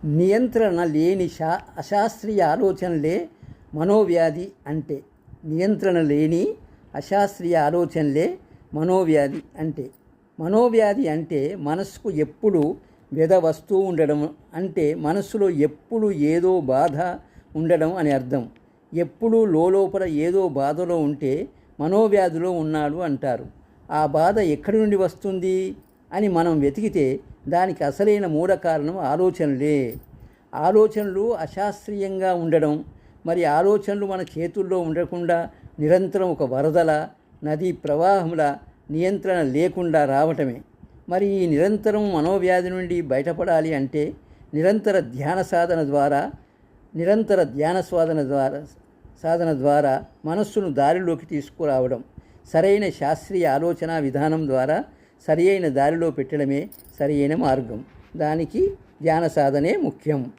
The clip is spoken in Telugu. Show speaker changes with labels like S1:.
S1: నియంత్రణ లేని అశాస్త్రీయ ఆలోచనలే మనోవ్యాధి అంటే. నియంత్రణ లేని అశాస్త్రీయ ఆలోచనలే మనోవ్యాధి అంటే. మనోవ్యాధి అంటే మనసుకు ఎప్పుడు వ్యధ వస్తూ ఉండడం, అంటే మనస్సులో ఎప్పుడు ఏదో బాధ ఉండడం అని అర్థం. ఎప్పుడూ లోపల ఏదో బాధలో ఉంటే మనోవ్యాధిలో ఉన్నాడు అంటారు. ఆ బాధ ఎక్కడి నుండి వస్తుంది అని మనం వెతికితే దానికి అసలైన మూల కారణం ఆలోచనలే. ఆలోచనలు అశాస్త్రీయంగా ఉండడం, మరి ఆలోచనలు మన చేతుల్లో ఉండకుండా నిరంతరం ఒక వరదల, నదీ ప్రవాహముల నియంత్రణ లేకుండా రావటమే. మరి ఈ నిరంతరం మనోవ్యాధి నుండి బయటపడాలి అంటే నిరంతర ధ్యాన సాధన ద్వారా మనస్సును దారిలోకి తీసుకురావడం, సరైన శాస్త్రీయ ఆలోచన విధానం ద్వారా సరి అయిన దారిలో పెట్టడమే సరి అయిన మార్గం. దానికి ధ్యాన సాధనే ముఖ్యం.